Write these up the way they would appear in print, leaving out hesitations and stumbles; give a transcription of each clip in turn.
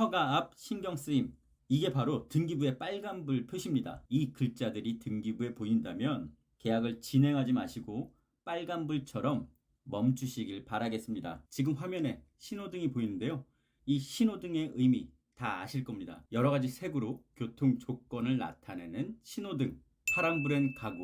처가 앞 신경 쓰임. 이게 바로 등기부의 빨간불 표시입니다. 이 글자들이 등기부에 보인다면 계약을 진행하지 마시고 빨간불처럼 멈추시길 바라겠습니다. 지금 화면에 신호등이 보이는데요. 이 신호등의 의미 다 아실 겁니다. 여러 가지 색으로 교통 조건을 나타내는 신호등. 파란불엔 가고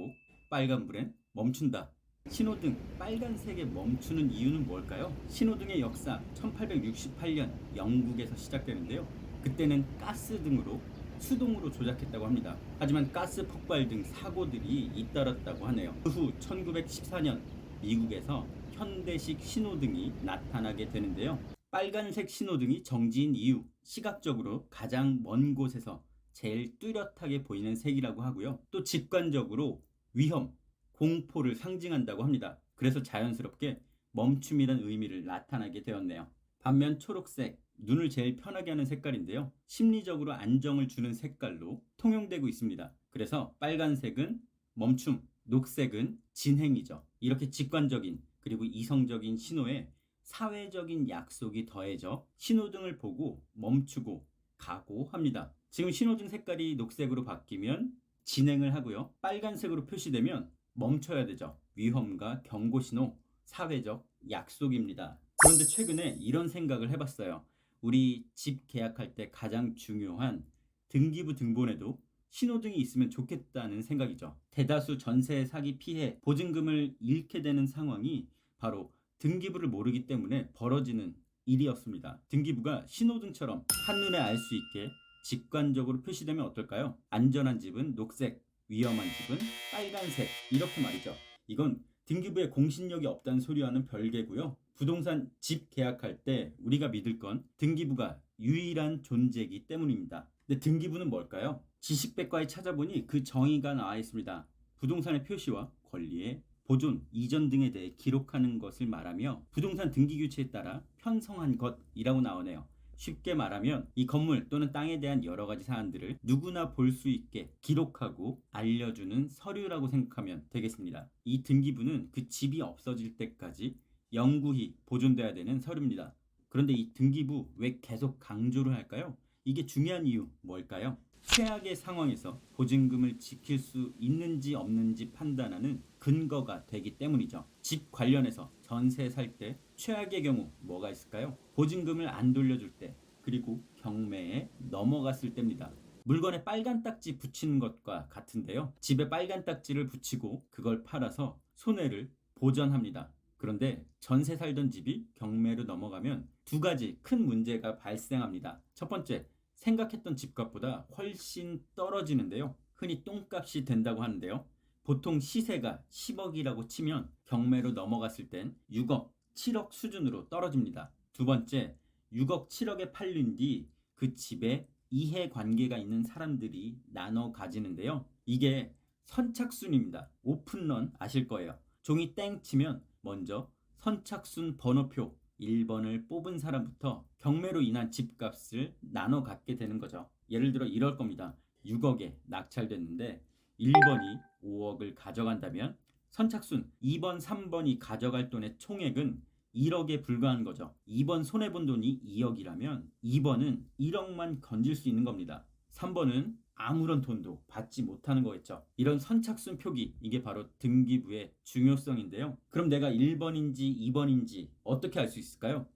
빨간불엔 멈춘다. 신호등 빨간색에 멈추는 이유는 뭘까요? 신호등의 역사 1868년 영국에서 시작되는데요. 그때는 가스등으로 수동으로 조작했다고 합니다. 하지만 가스 폭발 등 사고들이 잇따랐다고 하네요. 그 후 1914년 미국에서 현대식 신호등이 나타나게 되는데요. 빨간색 신호등이 정지인 이유, 시각적으로 가장 먼 곳에서 제일 뚜렷하게 보이는 색이라고 하고요. 또 직관적으로 위험, 공포를 상징한다고 합니다. 그래서 자연스럽게 멈춤이란 의미를 나타나게 되었네요. 반면 초록색, 눈을 제일 편하게 하는 색깔인데요. 심리적으로 안정을 주는 색깔로 통용되고 있습니다. 그래서 빨간색은 멈춤, 녹색은 진행이죠. 이렇게 직관적인 그리고 이성적인 신호에 사회적인 약속이 더해져 신호등을 보고 멈추고 가고 합니다. 지금 신호등 색깔이 녹색으로 바뀌면 진행을 하고요. 빨간색으로 표시되면 멈춰야 되죠. 위험과 경고 신호, 사회적 약속입니다. 그런데 최근에 이런 생각을 해봤어요. 우리 집 계약할 때 가장 중요한 등기부 등본에도 신호등이 있으면 좋겠다는 생각이죠. 대다수 전세 사기 피해 보증금을 잃게 되는 상황이 바로 등기부를 모르기 때문에 벌어지는 일이었습니다. 등기부가 신호등처럼 한눈에 알 수 있게 직관적으로 표시되면 어떨까요? 안전한 집은 녹색, 위험한 집은 빨간색, 이렇게 말이죠. 이건 등기부에 공신력이 없다는 소리와는 별개고요. 부동산 집 계약할 때 우리가 믿을 건 등기부가 유일한 존재이기 때문입니다. 근데 등기부는 뭘까요? 지식백과에 찾아보니 그 정의가 나와 있습니다. 부동산의 표시와 권리의 보존, 이전 등에 대해 기록하는 것을 말하며 부동산 등기 규칙에 따라 편성한 것이라고 나오네요. 쉽게 말하면 이 건물 또는 땅에 대한 여러 가지 사안들을 누구나 볼 수 있게 기록하고 알려주는 서류라고 생각하면 되겠습니다. 이 등기부는 그 집이 없어질 때까지 영구히 보존돼야 되는 서류입니다. 그런데 이 등기부 왜 계속 강조를 할까요? 이게 중요한 이유 뭘까요? 최악의 상황에서 보증금을 지킬 수 있는지 없는지 판단하는 근거가 되기 때문이죠. 집 관련해서 전세 살 때 최악의 경우 뭐가 있을까요? 보증금을 안 돌려줄 때, 그리고 경매에 넘어갔을 때입니다. 물건에 빨간 딱지 붙이는 것과 같은데요. 집에 빨간 딱지를 붙이고 그걸 팔아서 손해를 보전합니다. 그런데 전세 살던 집이 경매로 넘어가면 두 가지 큰 문제가 발생합니다. 첫 번째, 생각했던 집값보다 훨씬 떨어지는데요. 흔히 똥값이 된다고 하는데요. 보통 시세가 10억이라고 치면 경매로 넘어갔을 땐 6억, 7억 수준으로 떨어집니다. 두 번째, 6억, 7억에 팔린 뒤 그 집에 이해관계가 있는 사람들이 나눠 가지는데요. 이게 선착순입니다. 오픈런 아실 거예요. 종이 땡 치면 먼저 선착순 번호표 1번을 뽑은 사람부터 경매로 인한 집값을 나눠 갖게 되는 거죠. 예를 들어 이럴 겁니다. 6억에 낙찰됐는데 1번이 5억을 가져간다면 선착순 2번, 3번이 가져갈 돈의 총액은 1억에 불과한 거죠. 2번 손해본 돈이 2억이라면 2번은 1억만 건질 수 있는 겁니다. 3번은 아무런 돈도 받지 못하는 거겠죠. 이런 선착순 표기, 이게 바로 등기부의 중요성인데요. 그럼 내가 1번인지 2번인지 어떻게 알 수 있을까요?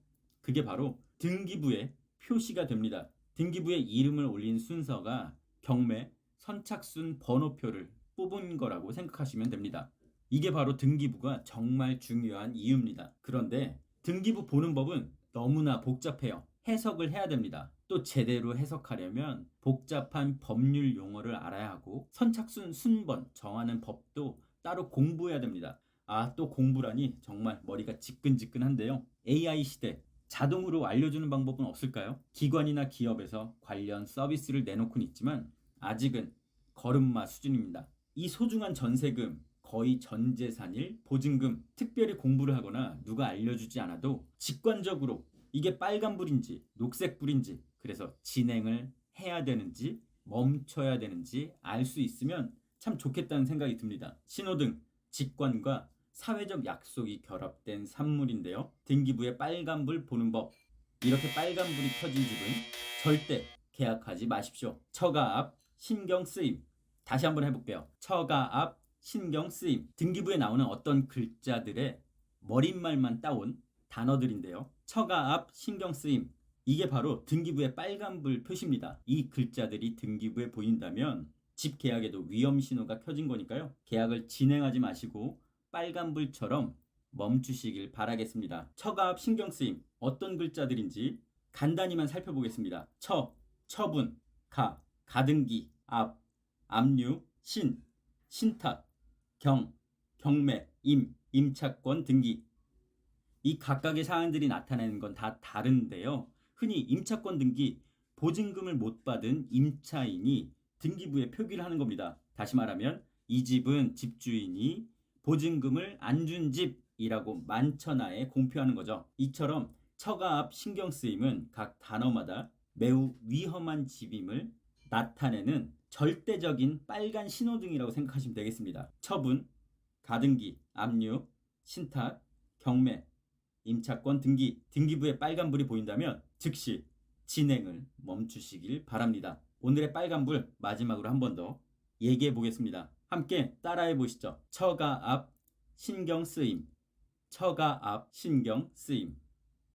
그게 바로 등기부에 표시가 됩니다. 등기부에 이름을 올린 순서가 경매 선착순 번호표를 뽑은 거라고 생각하시면 됩니다. 이게 바로 등기부가 정말 중요한 이유입니다. 그런데 등기부 보는 법은 너무나 복잡해요. 해석을 해야 됩니다. 또 제대로 해석하려면 복잡한 법률 용어를 알아야 하고 선착순 순번 정하는 법도 따로 공부해야 됩니다. 또 공부라니 정말 머리가 지끈지끈한데요. AI 시대, 자동으로 알려주는 방법은 없을까요? 기관이나 기업에서 관련 서비스를 내놓고는 있지만 아직은 걸음마 수준입니다. 이 소중한 전세금, 거의 전 재산일 보증금, 특별히 공부를 하거나 누가 알려주지 않아도 직관적으로 이게 빨간불인지 녹색불인지, 그래서 진행을 해야 되는지 멈춰야 되는지 알 수 있으면 참 좋겠다는 생각이 듭니다. 신호등, 직관과 사회적 약속이 결합된 산물인데요. 등기부의 빨간불 보는 법, 이렇게 빨간불이 켜진 집은 절대 계약하지 마십시오. 처가 앞 신경 쓰임. 다시 한번 해볼게요. 처가 앞 신경 쓰임. 등기부에 나오는 어떤 글자들의 머릿말만 따온 단어들인데요. 처가 앞 신경 쓰임. 이게 바로 등기부의 빨간불 표시입니다. 이 글자들이 등기부에 보인다면 집 계약에도 위험 신호가 켜진 거니까요. 계약을 진행하지 마시고 빨간불처럼 멈추시길 바라겠습니다. 처가 앞 신경 쓰임. 어떤 글자들인지 간단히만 살펴보겠습니다. 처분, 가등기, 압류, 신탁, 경매, 임차권 등기. 이 각각의 사항들이 나타내는 건 다 다른데요. 흔히 임차권 등기, 보증금을 못 받은 임차인이 등기부에 표기를 하는 겁니다. 다시 말하면 이 집은 집주인이 보증금을 안 준 집이라고 만천하에 공표하는 거죠. 이처럼 처가 앞 신경 쓰임은 각 단어마다 매우 위험한 집임을 나타내는 절대적인 빨간 신호등이라고 생각하시면 되겠습니다. 처분, 가등기, 압류, 신탁, 경매, 임차권 등기, 등기부에 빨간불이 보인다면 즉시 진행을 멈추시길 바랍니다. 오늘의 빨간불 마지막으로 한 번 더 얘기해 보겠습니다. 함께 따라해 보시죠. 처가 앞 신경 쓰임. 처가 앞 신경 쓰임.